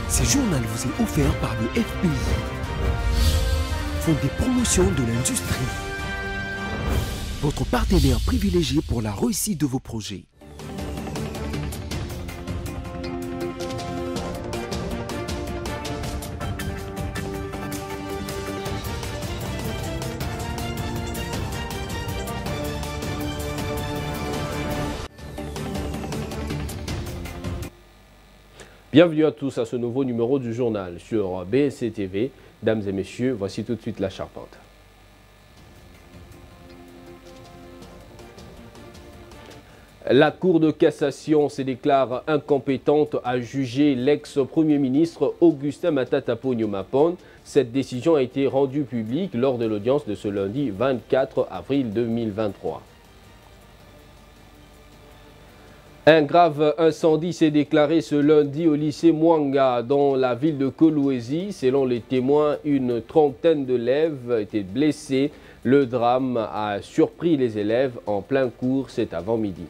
Ce journal vous est offert par le FPI, Fonds des promotions de l'industrie, votre partenaire privilégié pour la réussite de vos projets. Bienvenue à tous à ce nouveau numéro du journal sur BSC TV. Dames et messieurs, voici tout de suite la charpente. La Cour de cassation se déclare incompétente à juger l'ex-premier ministre Augustin Matata Ponyo-Mapone. Cette décision a été rendue publique lors de l'audience de ce lundi 24 avril 2023. Un grave incendie s'est déclaré ce lundi au lycée Mwanga dans la ville de Kolwezi. Selon les témoins, une trentaine d'élèves étaient blessés. Le drame a surpris les élèves en plein cours cet avant-midi.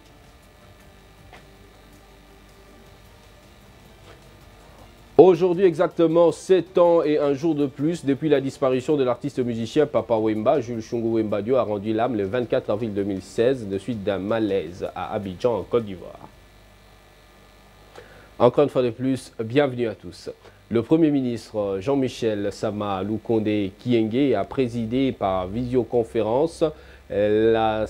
Aujourd'hui, exactement 7 ans et un jour de plus depuis la disparition de l'artiste musicien Papa Wemba, Jules Chungu Wemba Dio a rendu l'âme le 24 avril 2016 de suite d'un malaise à Abidjan en Côte d'Ivoire. Encore une fois de plus, bienvenue à tous. Le Premier ministre Jean-Michel Sama Lukonde Kyenge a présidé par visioconférence la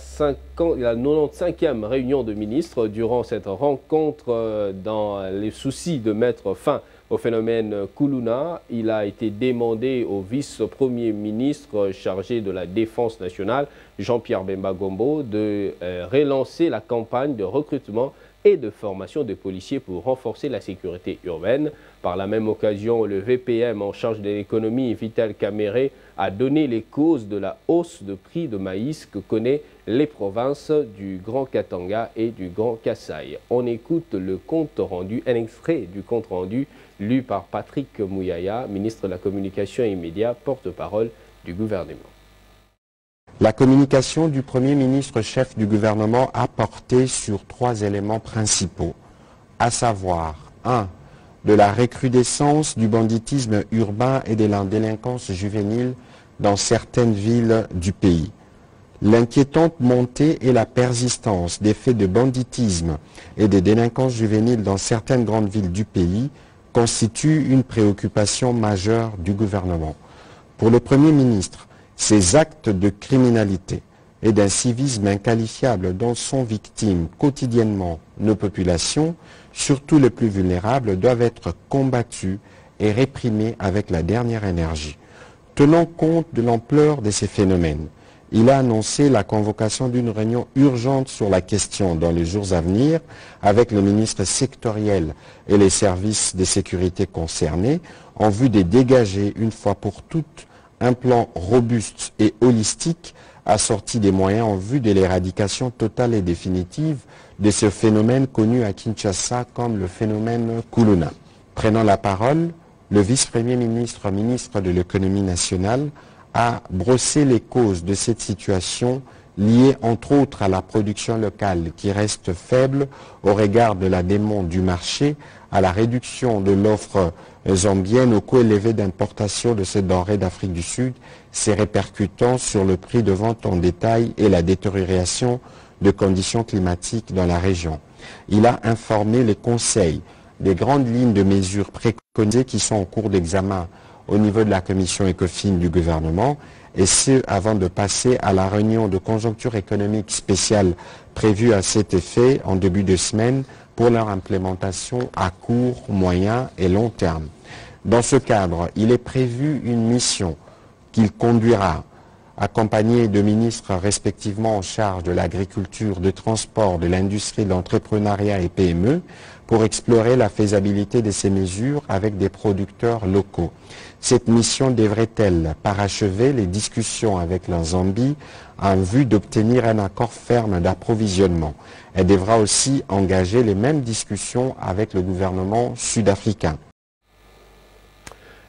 95e réunion de ministres. Durant cette rencontre, dans les soucis de mettre fin au phénomène Kuluna, il a été demandé au vice-premier ministre chargé de la Défense nationale, Jean-Pierre Bemba Gombo, de relancer la campagne de recrutement et de formation de policiers pour renforcer la sécurité urbaine. Par la même occasion, le VPM en charge de l'économie, Vital Kamere, a donné les causes de la hausse de prix de maïs que connaissent les provinces du Grand Katanga et du Grand Kasaï. On écoute le compte rendu, un extrait du compte rendu lu par Patrick Mouyaya, ministre de la Communication et Médias, porte-parole du gouvernement. La communication du Premier ministre chef du gouvernement a porté sur 3 éléments principaux, à savoir 1. De la recrudescence du banditisme urbain et de la délinquance juvénile dans certaines villes du pays. L'inquiétante montée et la persistance des faits de banditisme et de délinquance juvénile dans certaines grandes villes du pays constituent une préoccupation majeure du gouvernement. Pour le Premier ministre, ces actes de criminalité et d'un civisme inqualifiable dont sont victimes quotidiennement nos populations, surtout les plus vulnérables, doivent être combattus et réprimés avec la dernière énergie. Tenant compte de l'ampleur de ces phénomènes, il a annoncé la convocation d'une réunion urgente sur la question dans les jours à venir avec le ministre sectoriel et les services de sécurité concernés en vue de dégager une fois pour toutes un plan robuste et holistique assorti des moyens en vue de l'éradication totale et définitive de ce phénomène connu à Kinshasa comme le phénomène Kuluna. Prenant la parole, le vice-premier ministre, ministre de l'économie nationale, a brossé les causes de cette situation liée entre autres à la production locale qui reste faible au regard de la demande du marché, à la réduction de l'offre zambienne au coût élevé d'importation de ces denrées d'Afrique du Sud, ses répercutant sur le prix de vente en détail et la détérioration de conditions climatiques dans la région. Il a informé les conseils des grandes lignes de mesures préconisées qui sont en cours d'examen au niveau de la commission ECOFIN du gouvernement, et ce avant de passer à la réunion de conjoncture économique spéciale prévue à cet effet en début de semaine pour leur implémentation à court, moyen et long terme. Dans ce cadre, il est prévu une mission qu'il conduira, accompagné de ministres respectivement en charge de l'agriculture, du transport, de l'industrie, de l'entrepreneuriat et PME, pour explorer la faisabilité de ces mesures avec des producteurs locaux. Cette mission devrait-elle parachever les discussions avec la Zambie en vue d'obtenir un accord ferme d'approvisionnement. Elle devra aussi engager les mêmes discussions avec le gouvernement sud-africain.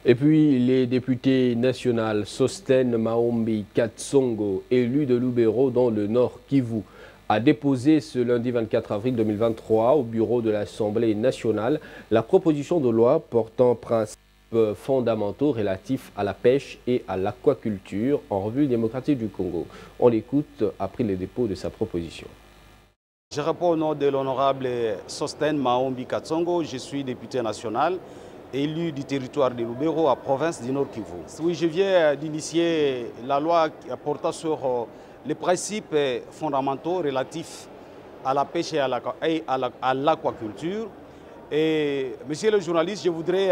Et puis, les députés nationaux Sosten Maombi Katsongo, élu de Lubero dans le Nord Kivu, a déposé ce lundi 24 avril 2023 au bureau de l'Assemblée nationale la proposition de loi portant principes fondamentaux relatifs à la pêche et à l'aquaculture en République démocratique du Congo. On l'écoute après le dépôt de sa proposition. Je réponds au nom de l'honorable Sosten Maombi Katsongo. Je suis député national, élu du territoire de Lubero, à province du Nord Kivu. Oui, je viens d'initier la loi portant sur les principes fondamentaux relatifs à la pêche et à l'aquaculture. Et, monsieur le journaliste, je voudrais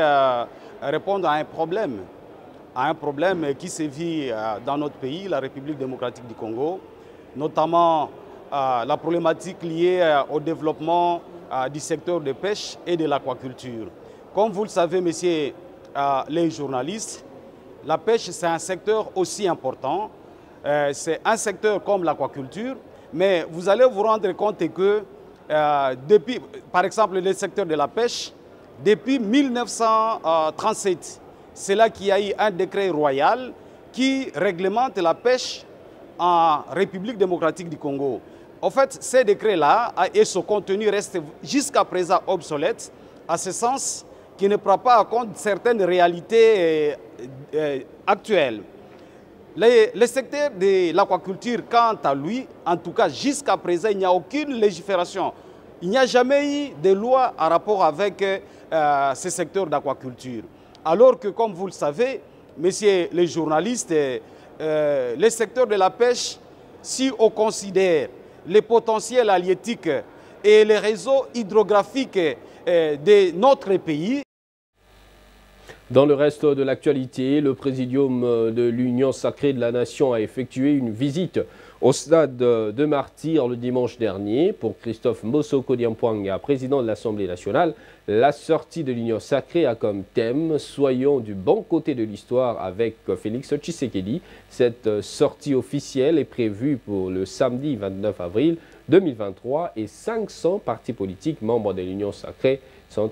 répondre à un problème qui se vit dans notre pays, la République démocratique du Congo, notamment la problématique liée au développement du secteur de pêche et de l'aquaculture. Comme vous le savez, messieurs les journalistes, la pêche, c'est un secteur aussi important. C'est un secteur comme l'aquaculture, mais vous allez vous rendre compte que depuis, par exemple, le secteur de la pêche, depuis 1937, c'est là qu'il y a eu un décret royal qui réglemente la pêche en République démocratique du Congo. En fait, ces décrets-là et son contenu restent jusqu'à présent obsolètes, à ce sens qu'il ne prend pas en compte certaines réalités actuelles. Le secteur de l'aquaculture, quant à lui, en tout cas jusqu'à présent, il n'y a aucune légifération. Il n'y a jamais eu de loi en rapport avec ce secteur d'aquaculture. Alors que, comme vous le savez, messieurs les journalistes, le secteur de la pêche, si on considère les potentiels halieutiques et les réseaux hydrographiques de notre pays. Dans le reste de l'actualité, le Présidium de l'Union sacrée de la Nation a effectué une visite au stade de Martyrs le dimanche dernier. Pour Christophe Mosoko Diampoanga, président de l'Assemblée nationale, la sortie de l'Union sacrée a comme thème « Soyons du bon côté de l'histoire » avec Félix Tshisekedi. Cette sortie officielle est prévue pour le samedi 29 avril 2023 et 500 partis politiques membres de l'Union sacrée sont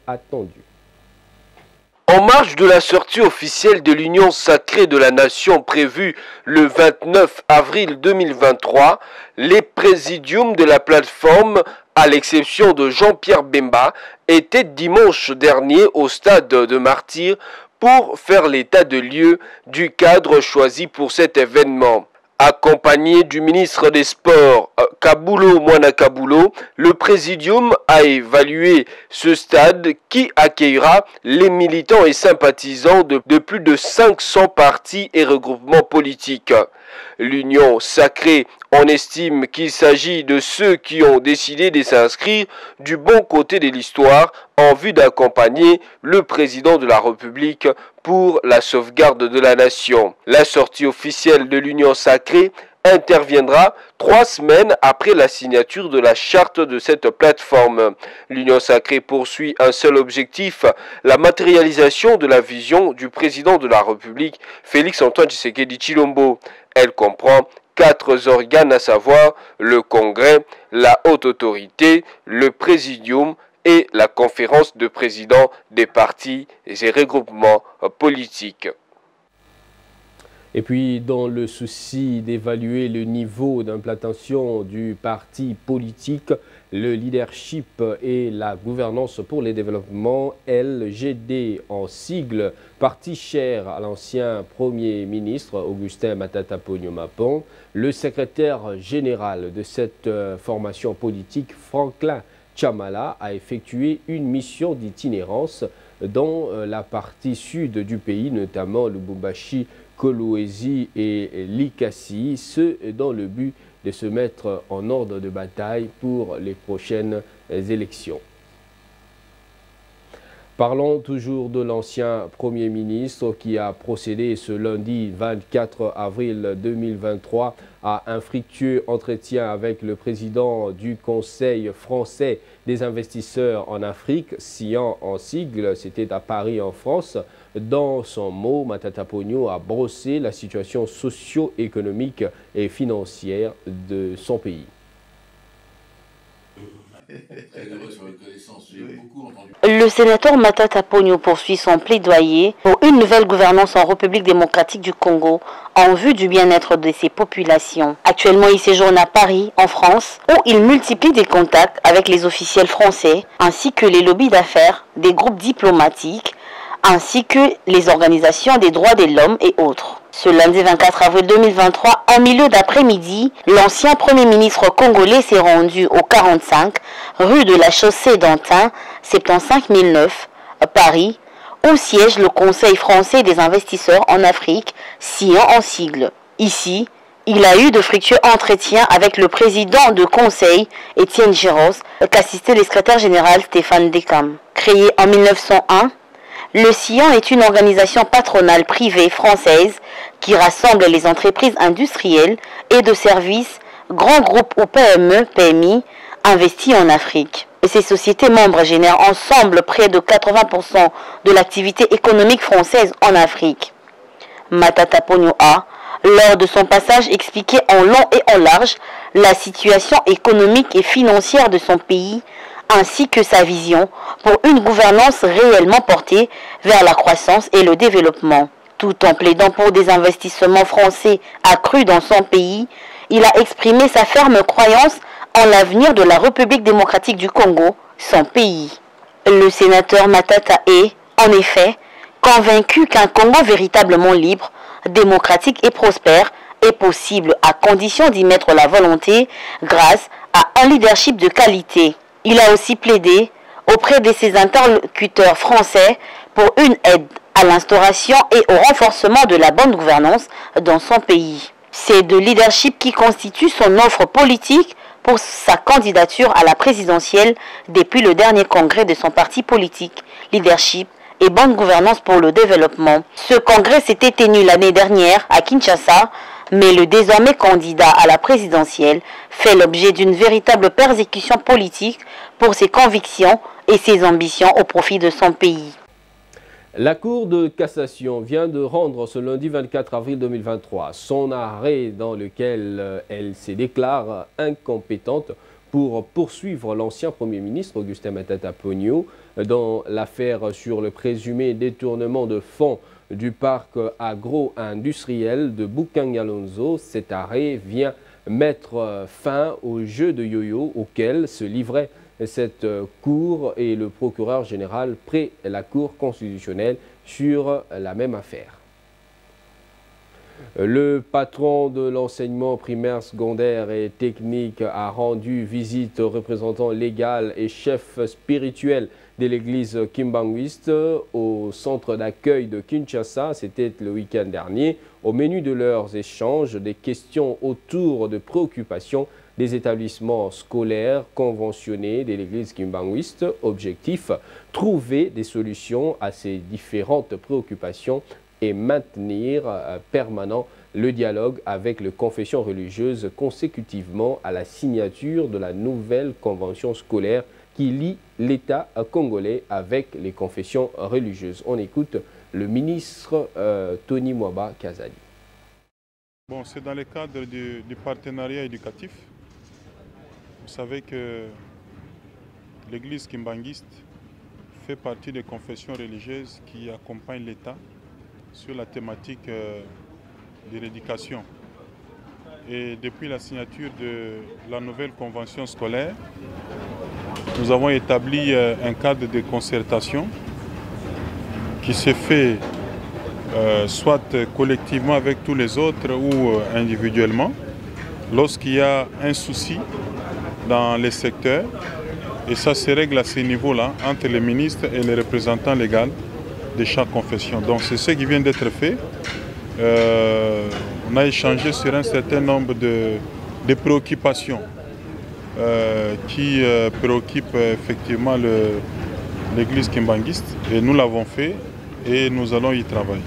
attendus. En marge de la sortie officielle de l'Union sacrée de la Nation prévue le 29 avril 2023, les présidiums de la plateforme, à l'exception de Jean-Pierre Bemba, étaient dimanche dernier au stade de Martyrs pour faire l'état de lieu du cadre choisi pour cet événement. Accompagné du ministre des Sports, Kabulo Mwana Kabulo, le Présidium a évalué ce stade qui accueillera les militants et sympathisants de plus de 500 partis et regroupements politiques. L'Union sacrée en estime qu'il s'agit de ceux qui ont décidé de s'inscrire du bon côté de l'histoire en vue d'accompagner le président de la République pour la sauvegarde de la nation. La sortie officielle de l'Union sacrée interviendra 3 semaines après la signature de la charte de cette plateforme. L'Union sacrée poursuit un seul objectif, la matérialisation de la vision du président de la République, Félix-Antoine Tshisekedi Tshilombo. Elle comprend 4 organes, à savoir le Congrès, la Haute Autorité, le Présidium et la conférence de présidents des partis et regroupements politiques. Et puis, dans le souci d'évaluer le niveau d'implantation du parti politique, le leadership et la gouvernance pour le développement, LGD en sigle, parti cher à l'ancien Premier ministre Augustin Matata Ponyo-Mapon, le secrétaire général de cette formation politique, Franklin Chamala, a effectué une mission d'itinérance dans la partie sud du pays, notamment Lubumbashi, Kolwezi et Likasi, ce dans le but de se mettre en ordre de bataille pour les prochaines élections. Parlons toujours de l'ancien Premier ministre qui a procédé ce lundi 24 avril 2023 à un fructueux entretien avec le président du Conseil français des investisseurs en Afrique, SIAN en sigle, c'était à Paris en France. Dans son mot, Matata Ponyo a brossé la situation socio-économique et financière de son pays. Le sénateur Matata Ponyo poursuit son plaidoyer pour une nouvelle gouvernance en République démocratique du Congo en vue du bien-être de ses populations. Actuellement, il séjourne à Paris, en France, où il multiplie des contacts avec les officiels français ainsi que les lobbies d'affaires, des groupes diplomatiques, ainsi que les organisations des droits de l'homme et autres. Ce lundi 24 avril 2023, en milieu d'après-midi, l'ancien Premier ministre congolais s'est rendu au 45 rue de la Chaussée d'Antin, 75 009, Paris, où siège le Conseil français des investisseurs en Afrique, CIAN en sigle. Ici, il a eu de fructueux entretiens avec le président de conseil, Étienne Géros, qu'assistait le secrétaire général Stéphane Dekam. Créé en 1901, le CIAN est une organisation patronale privée française qui rassemble les entreprises industrielles et de services, grands groupes ou PME, PMI, investis en Afrique. Et ces sociétés membres génèrent ensemble près de 80% de l'activité économique française en Afrique. Matata Ponyo a, lors de son passage, expliqué en long et en large la situation économique et financière de son pays, ainsi que sa vision pour une gouvernance réellement portée vers la croissance et le développement. Tout en plaidant pour des investissements français accrus dans son pays, il a exprimé sa ferme croyance en l'avenir de la République démocratique du Congo, son pays. Le sénateur Matata est, en effet, convaincu qu'un Congo véritablement libre, démocratique et prospère est possible à condition d'y mettre la volonté grâce à un leadership de qualité. Il a aussi plaidé auprès de ses interlocuteurs français pour une aide à l'instauration et au renforcement de la bonne gouvernance dans son pays. C'est de leadership qui constitue son offre politique pour sa candidature à la présidentielle depuis le dernier congrès de son parti politique, Leadership et Bonne Gouvernance pour le Développement. Ce congrès s'était tenu l'année dernière à Kinshasa, mais le désormais candidat à la présidentielle fait l'objet d'une véritable persécution politique pour ses convictions et ses ambitions au profit de son pays. La Cour de cassation vient de rendre ce lundi 24 avril 2023 son arrêt dans lequel elle se déclare incompétente pour poursuivre l'ancien Premier ministre Augustin Matata Ponyo dans l'affaire sur le présumé détournement de fonds du parc agro-industriel de Bukanga-Lonzo. Cet arrêt vient mettre fin au jeu de yo-yo auquel se livrait cette cour et le procureur général près la Cour constitutionnelle sur la même affaire. Le patron de l'enseignement primaire, secondaire et technique a rendu visite aux représentants légaux et chefs spirituels de l'église Kimbanguiste au centre d'accueil de Kinshasa. C'était le week-end dernier. Au menu de leurs échanges, des questions autour de préoccupations des établissements scolaires conventionnés de l'église Kimbanguiste. Objectif, trouver des solutions à ces différentes préoccupations et maintenir permanent le dialogue avec les confessions religieuses consécutivement à la signature de la nouvelle convention scolaire qui lie l'État congolais avec les confessions religieuses. On écoute le ministre Tony Mwaba Kazali. Bon, c'est dans le cadre du partenariat éducatif. Vous savez que l'église kimbanguiste fait partie des confessions religieuses qui accompagnent l'État sur la thématique de l'éducation. Et depuis la signature de la nouvelle convention scolaire, nous avons établi un cadre de concertation qui se fait soit collectivement avec tous les autres ou individuellement lorsqu'il y a un souci dans les secteurs. Et ça se règle à ce niveau-là entre les ministres et les représentants légaux de chaque confession. Donc c'est ce qui vient d'être fait. On a échangé sur un certain nombre de préoccupations qui préoccupent effectivement l'église kimbanguiste et nous l'avons fait et nous allons y travailler.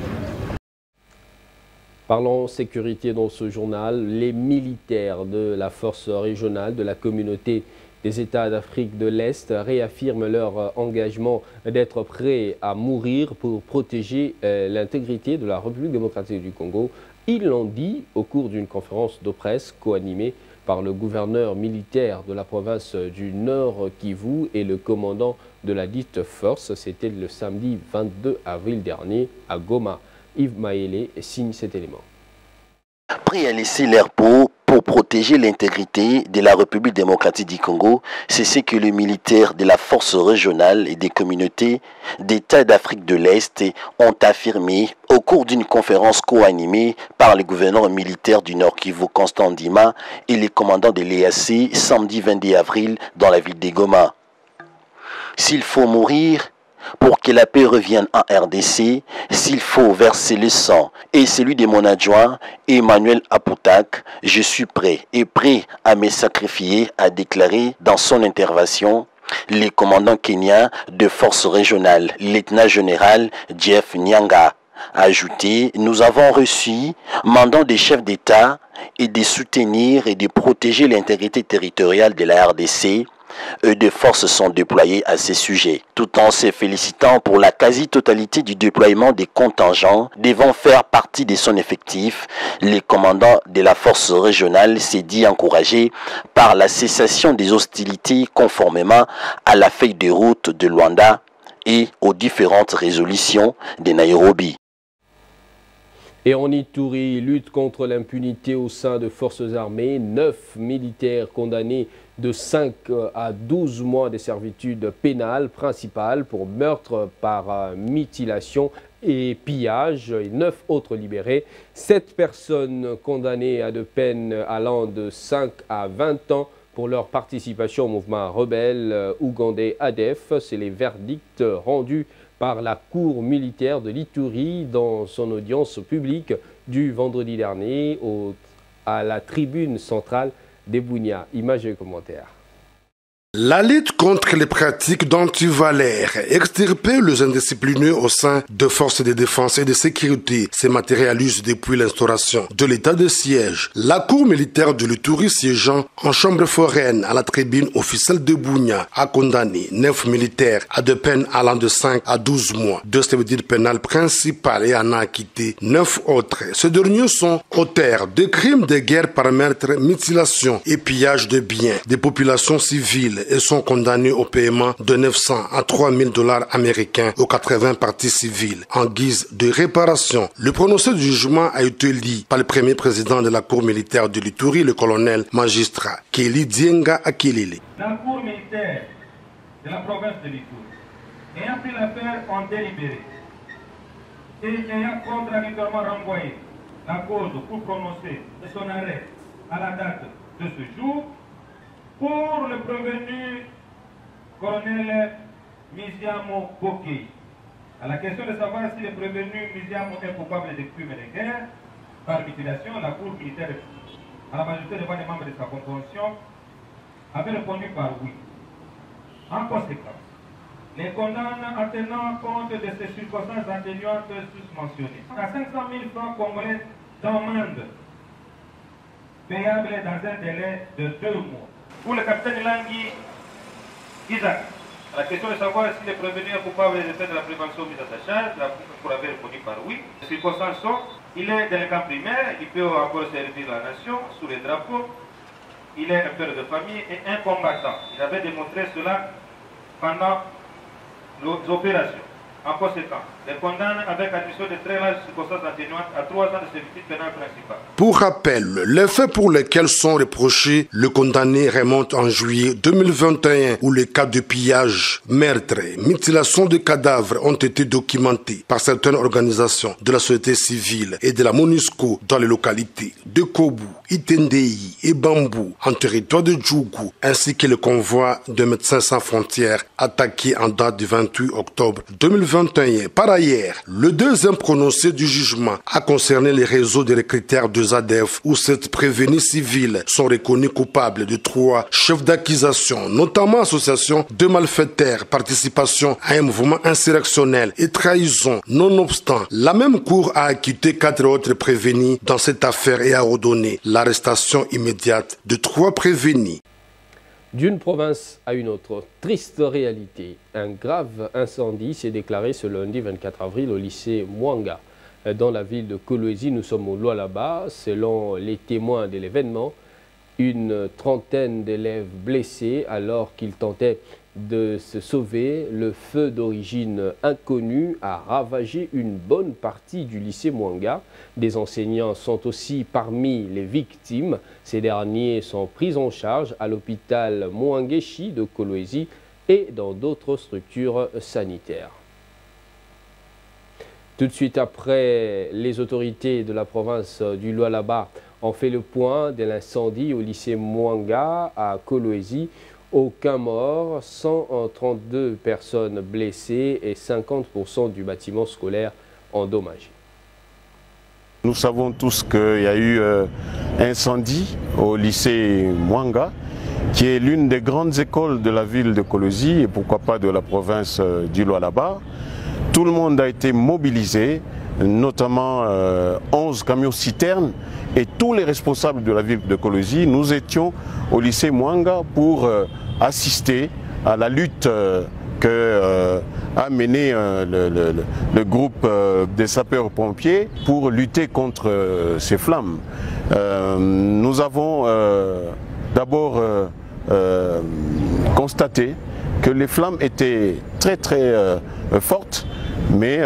Parlons sécurité dans ce journal. Les militaires de la force régionale de la communauté des États d'Afrique de l'Est réaffirment leur engagement d'être prêts à mourir pour protéger l'intégrité de la République démocratique du Congo. Ils l'ont dit au cours d'une conférence de presse co-animée par le gouverneur militaire de la province du Nord Kivu et le commandant de la dite force. C'était le samedi 22 avril dernier à Goma. Yves Maélé signe cet élément. Prêt à laisser l'air pour protéger l'intégrité de la République démocratique du Congo, c'est ce que les militaires de la force régionale et des communautés d'États d'Afrique de l'Est ont affirmé au cours d'une conférence co-animée par le gouverneur militaire du Nord Kivu, Constant Ndima, et les commandants de l'EAC samedi 22 avril dans la ville de Goma. S'il faut mourir pour que la paix revienne en RDC, s'il faut verser le sang et celui de mon adjoint Emmanuel Aputak, je suis prêt à me sacrifier, a déclaré dans son intervention le commandant kenyan de force régionale, lieutenant-général Jeff Nyanga. Ajouté, nous avons reçu mandat des chefs d'État et de soutenir et de protéger l'intégrité territoriale de la RDC. Des forces sont déployées à ces sujets, tout en se félicitant pour la quasi-totalité du déploiement des contingents devant faire partie de son effectif. Le commandant de la force régionale s'est dit encouragé par la cessation des hostilités conformément à la feuille de route de Luanda et aux différentes résolutions de Nairobi. Et en Ituri, lutte contre l'impunité au sein de forces armées. 9 militaires condamnés de 5 à 12 mois de servitude pénale principale pour meurtre par mutilation et pillage, et 9 autres libérés. 7 personnes condamnées à de peines allant de 5 à 20 ans pour leur participation au mouvement rebelle ougandais ADF. C'est les verdicts rendus par la Cour militaire de l'Ituri dans son audience publique du vendredi dernier à la tribune centrale des Bunia. Images et commentaires. La lutte contre les pratiques d'antivalaires, extirper les indisciplinés au sein de forces de défense et de sécurité, se matérialise depuis l'instauration de l'état de siège. La cour militaire de l'Ituri siégeant en chambre foraine à la tribune officielle de Bunia a condamné 9 militaires à de peines allant de 5 à 12 mois de servitude pénale principale et en a acquitté 9 autres. Ces derniers sont auteurs de crimes de guerre par meurtre, mutilation et pillage de biens des populations civiles et sont condamnés au paiement de 900 à 3000 $ américains aux 80 parties civiles en guise de réparation. Le prononcé du jugement a été lu par le premier président de la Cour militaire de l'Ituri, le colonel magistrat Kelly Dienga Akilili. La Cour militaire de la province de l'Ituri, ayant pris l'affaire en délibéré et ayant contradictoirement renvoyé la cause pour prononcer son arrêt à la date de ce jour, pour le prévenu colonel Miziamo Boki, à la question de savoir si le prévenu Miziamo est coupable de crimes de guerre par mutilation, la Cour militaire, à la majorité devant les membres de sa convention, avait répondu par oui. En conséquence, les condamne en tenant compte de ces circonstances atténuantes susmentionnées à 500 000 francs congolais d'amende payable dans un délai de 2 mois. Pour le capitaine Langui Isaac, à la question de savoir si le prévenu est coupable des faits de la prévention mise à sa charge, la Cour avait répondu par oui. Les circonstances sont, il est délinquant primaire, il peut encore servir la nation sous les drapeaux, il est un père de famille et un combattant. Il avait démontré cela pendant les opérations. En conséquence, les condamne avec admission de très larges circonstances atténuantes à 3 ans de servitude pénale principale. Pour rappel, les faits pour lesquels sont reprochés le condamné remontent en juillet 2021 où les cas de pillage, meurtre, mutilation de cadavres ont été documentés par certaines organisations de la société civile et de la MONUSCO dans les localités de Kobu, Itendei et Bambou en territoire de Djougou, ainsi que le convoi de Médecins sans frontières attaqué en date du 28 octobre 2021. Par ailleurs, le deuxième prononcé du jugement a concerné les réseaux de recruteurs de ZADF où 7 prévenus civils sont reconnus coupables de 3 chefs d'accusation, notamment association de malfaiteurs, participation à un mouvement insurrectionnel et trahison. Nonobstant, la même cour a acquitté 4 autres prévenus dans cette affaire et a ordonné l'arrestation immédiate de 3 prévenus. D'une province à une autre, triste réalité. Un grave incendie s'est déclaré ce lundi 24 avril au lycée Mwanga. Dans la ville de Kolwezi, nous sommes au Lualaba. Selon les témoins de l'événement, Une trentaine d'élèves blessés alors qu'ils tentaient de se sauver. Le feu d'origine inconnue a ravagé une bonne partie du lycée Mwanga. Des enseignants sont aussi parmi les victimes. Ces derniers sont pris en charge à l'hôpital Mwangeshi de Kolwezi et dans d'autres structures sanitaires. Tout de suite après, les autorités de la province du Lualaba ont fait le point de l'incendie au lycée Mwanga à Kolwezi. Aucun mort, 132 personnes blessées et 50% du bâtiment scolaire endommagé. Nous savons tous qu'il y a eu incendie au lycée Mwanga, qui est l'une des grandes écoles de la ville de Kolwezi et pourquoi pas de la province du Lualaba. Tout le monde a été mobilisé, notamment 11 camions-citernes et tous les responsables de la ville de Kolwezi. Nous étions au lycée Mwanga pour assister à la lutte que a menée le groupe des sapeurs-pompiers pour lutter contre ces flammes. Nous avons d'abord constaté que les flammes étaient très fortes, mais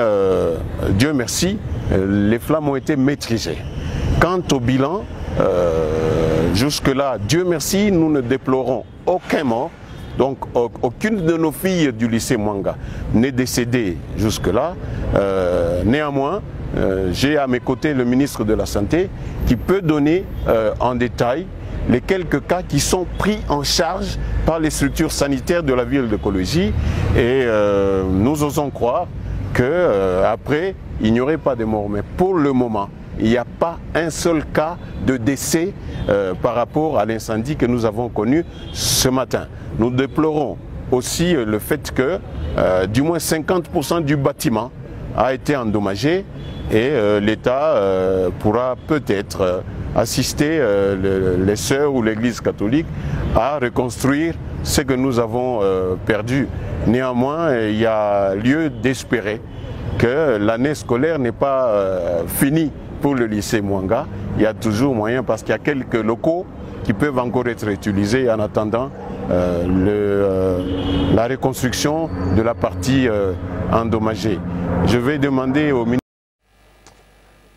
Dieu merci, les flammes ont été maîtrisées. Quant au bilan, jusque-là, Dieu merci, nous ne déplorons aucun mort. Donc aucune de nos filles du lycée Mwanga n'est décédée jusque-là. Néanmoins, j'ai à mes côtés le ministre de la Santé qui peut donner en détail les quelques cas qui sont pris en charge par les structures sanitaires de la ville de Kolwezi. Et nous osons croire qu'après, il n'y aurait pas de mort. Mais pour le moment, il n'y a pas un seul cas de décès par rapport à l'incendie que nous avons connu ce matin. Nous déplorons aussi le fait que du moins 50% du bâtiment a été endommagé et l'État pourra peut-être assister les sœurs ou l'Église catholique à reconstruire ce que nous avons perdu. Néanmoins, il y a lieu d'espérer que l'année scolaire n'est pas finie pour le lycée Mwanga. Il y a toujours moyen parce qu'il y a quelques locaux qui peuvent encore être utilisés en attendant la reconstruction de la partie endommagée. Je vais demander au ministre.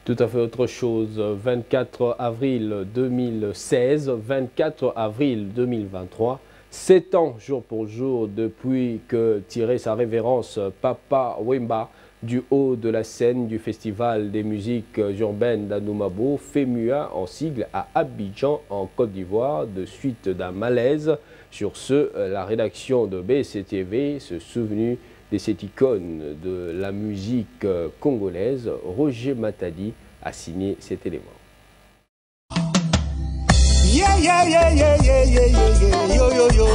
Tout à fait autre chose. 24 avril 2016, 24 avril 2023, 7 ans jour pour jour depuis que tirait sa révérence Papa Wemba du haut de la scène du Festival des musiques urbaines d'Anoumabo, FEMUA en sigle, à Abidjan en Côte d'Ivoire, de suite d'un malaise. Sur ce, la rédaction de BCTV se souvenu de cette icône de la musique congolaise. Roger Matadi a signé cet élément. Yeah, yeah, yeah, yeah, yeah, yeah, yeah, yo, yo, yo.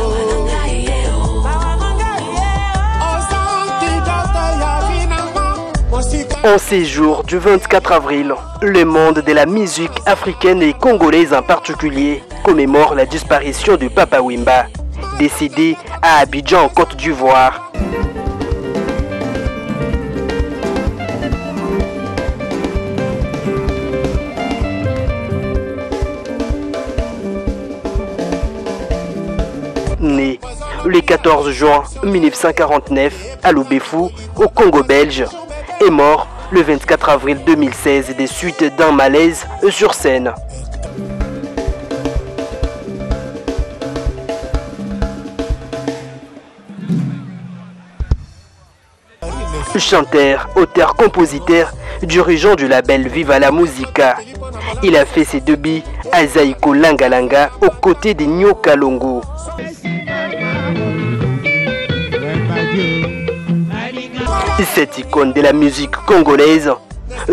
En ces jours du 24 avril, le monde de la musique africaine et congolaise en particulier commémore la disparition de Papa Wemba, décédé à Abidjan en Côte d'Ivoire. Né le 14 juin 1949 à Lubefou, au Congo belge, est mort le 24 avril 2016 des suites d'un malaise sur scène. Chanteur, auteur, compositeur, dirigeant du label Viva la Musica. Il a fait ses débuts à Zaïko Langalanga aux côtés de Nyo Kalongo. Cette icône de la musique congolaise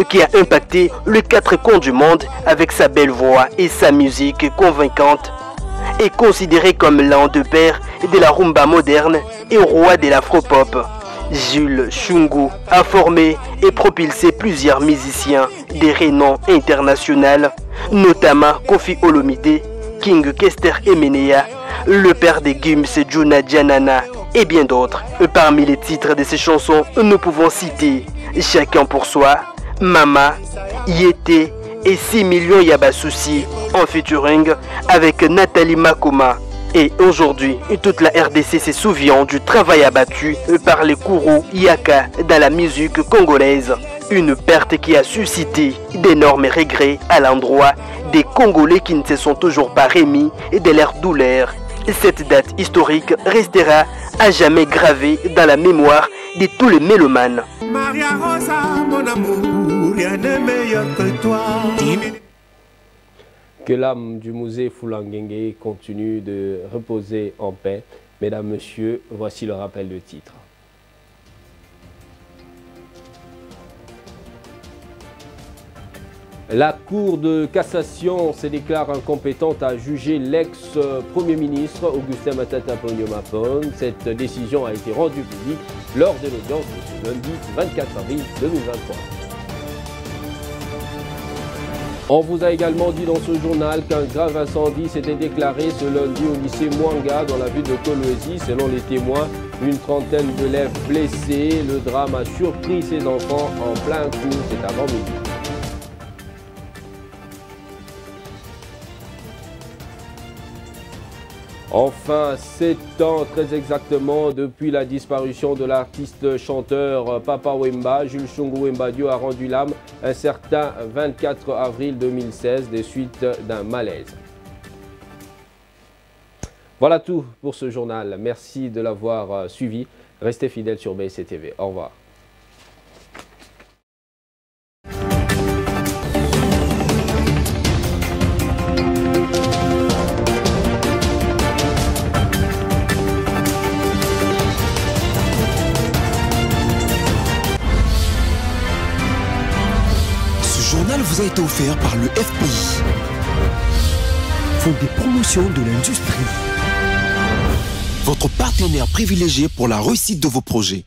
qui a impacté les 4 coins du monde avec sa belle voix et sa musique convaincante est considéré comme l'un des pères de la rumba moderne et roi de l'afropop. Jules Chungu a formé et propulsé plusieurs musiciens de renom international, notamment Kofi Olomide, King Kester Emenea, le père de Gims Juna Janana et bien d'autres. Parmi les titres de ces chansons, nous pouvons citer Chacun pour soi, Mama, Yété et 6 millions Yabasouci en featuring avec Nathalie Makoma. Et aujourd'hui, toute la RDC se souvient du travail abattu par les Kourou Yaka dans la musique congolaise. Une perte qui a suscité d'énormes regrets à l'endroit des Congolais qui ne se sont toujours pas remis de leur douleur. Cette date historique restera à jamais gravée dans la mémoire de tous les mélomanes. Maria Rosa, mon amour, rien de meilleur que toi. Que l'âme du musée Fulangenge continue de reposer en paix. Mesdames, Messieurs, voici le rappel de titre. La Cour de cassation se déclare incompétente à juger l'ex-premier ministre Augustin Matata Ponyo-Mapone. Cette décision a été rendue publique lors de l'audience de ce lundi 24 avril 2023. On vous a également dit dans ce journal qu'un grave incendie s'était déclaré ce lundi au lycée Mwanga dans la ville de Kolwezi. Selon les témoins, une trentaine d'élèves blessés. Le drame a surpris ces enfants en plein cours cet avant-midi. Enfin, 7 ans très exactement depuis la disparition de l'artiste chanteur Papa Wemba, Jules Chungu Wemba Dio a rendu l'âme un certain 24 avril 2016 des suites d'un malaise. Voilà tout pour ce journal. Merci de l'avoir suivi. Restez fidèles sur BSC-TV. Au revoir. Vous a été offert par le FPI, Fonds des promotions de l'industrie, votre partenaire privilégié pour la réussite de vos projets.